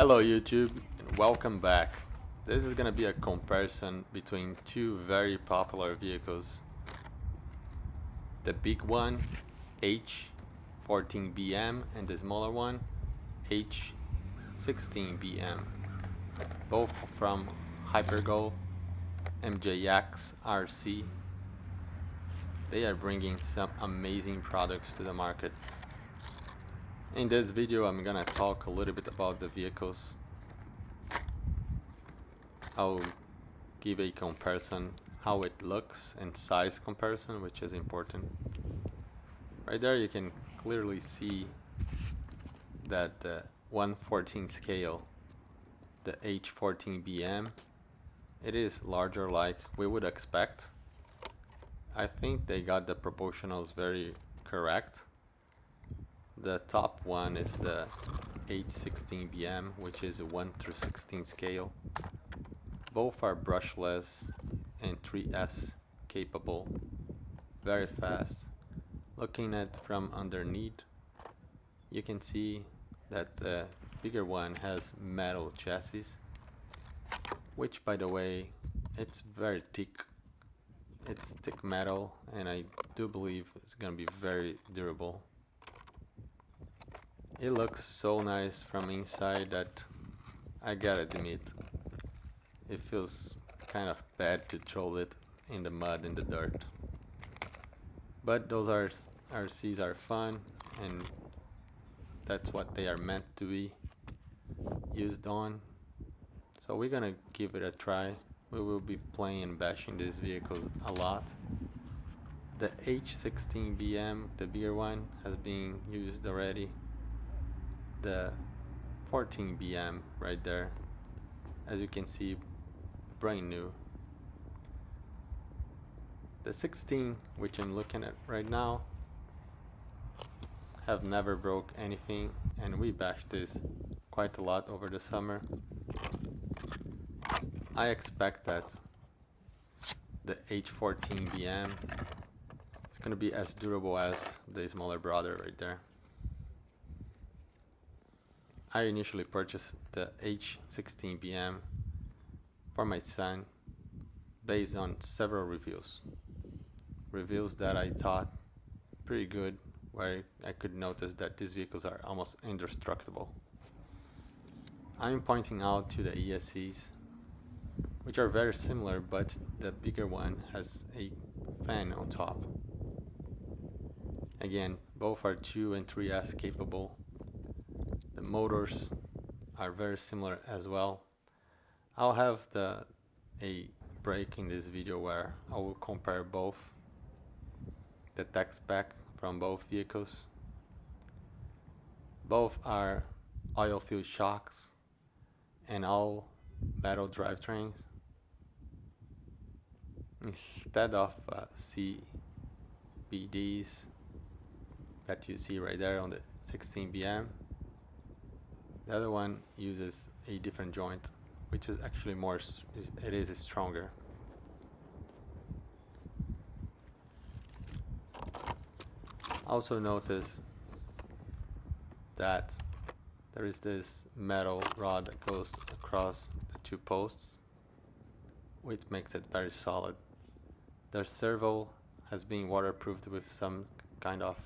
Hello YouTube and welcome back. This is gonna be a comparison between two very popular vehicles. The big one, H14BM, and the smaller one, H16BM. Both from Hypergo, MJX, RC. They are bringing some amazing products to the market. In this video I'm gonna talk a little bit about the vehicles. I'll give a comparison how it looks and size comparison, which is important. Right there you can clearly see that the 1/14 scale, the H14BM, it is larger like we would expect. I think they got the proportionals very correct. The top one is the H16BM, which is a 1/16 scale. Both are brushless and 3S capable, very fast. Looking at from underneath, you can see that the bigger one has metal chassis, which by the way, it's very thick. It's thick metal and I do believe it's gonna be very durable. It looks so nice from inside that I gotta admit, it feels kind of bad to throw it in the mud and the dirt. But those RCs are fun and that's what they are meant to be used on. So we're gonna give it a try. We will be playing and bashing these vehicles a lot. The H16BM, the bigger one, has been used already. The 14BM right there, as you can see, brand new. The 16, which I'm looking at right now, have never broke anything, and we bashed this quite a lot over the summer. I expect that the H14BM is gonna be as durable as the smaller brother right there. I initially purchased the H16BM for my son based on several reviews that I thought pretty good, where I could notice that these vehicles are almost indestructible. I'm pointing out to the ESCs, which are very similar, but the bigger one has a fan on top. Again, both are 2 and 3S capable. The motors are very similar as well. I'll have a break in this video where I will compare both the tech spec from both vehicles. Both are oil-filled shocks and all metal drivetrains instead of CBDs that you see right there on the 16BM. The other one uses a different joint, which is actually it is stronger. Also notice that there is this metal rod that goes across the two posts, which makes it very solid. The servo has been waterproofed with some kind of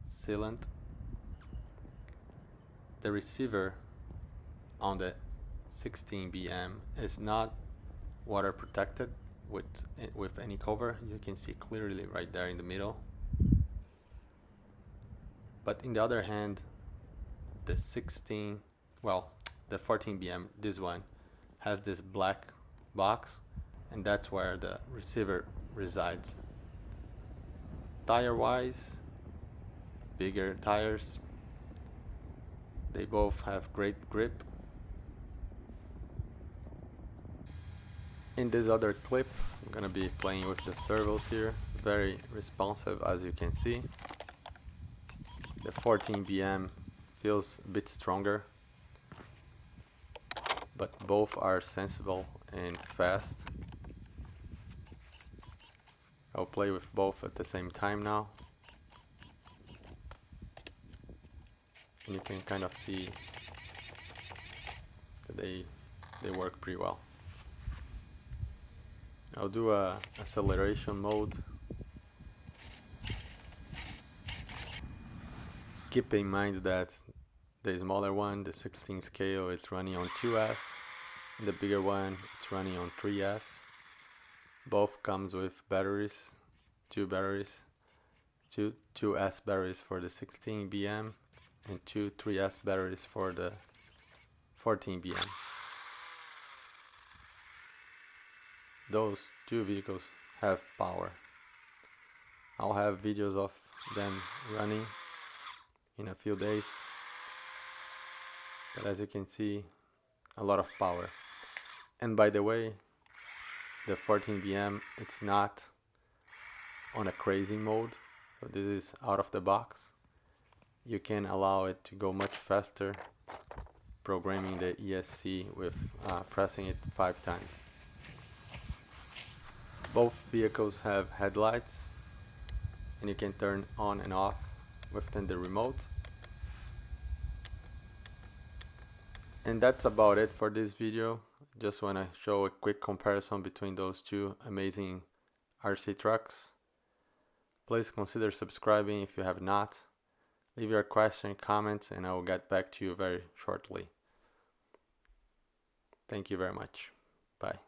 sealant. The receiver on the 16BM is not water protected with any cover. You can see clearly right there in the middle. But in the other hand, the 14BM, this one, has this black box, and that's where the receiver resides. Tire-wise, bigger tires. They both have great grip. In this other clip, I'm gonna be playing with the servos here. Very responsive, as you can see. The 14BM feels a bit stronger, but both are sensible and fast. I'll play with both at the same time now. And you can kind of see they work pretty well. I'll do a acceleration mode. Keep in mind that the smaller one, the 16 scale, it's running on 2S. The bigger one, it's running on 3S. Both comes with batteries, two 2S batteries for the 16BM and two 3S batteries for the 14BM. Those two vehicles have power. I'll have videos of them running in a few days, but as you can see, a lot of power. And by the way, the 14BM, it's not on a crazy mode, so this is out of the box. You can allow it to go much faster, programming the ESC with pressing it 5 times. Both vehicles have headlights, and you can turn on and off within the remote. And that's about it for this video. Just want to show a quick comparison between those two amazing RC trucks. Please consider subscribing if you have not. Leave your question, comments, and I will get back to you very shortly. Thank you very much. Bye.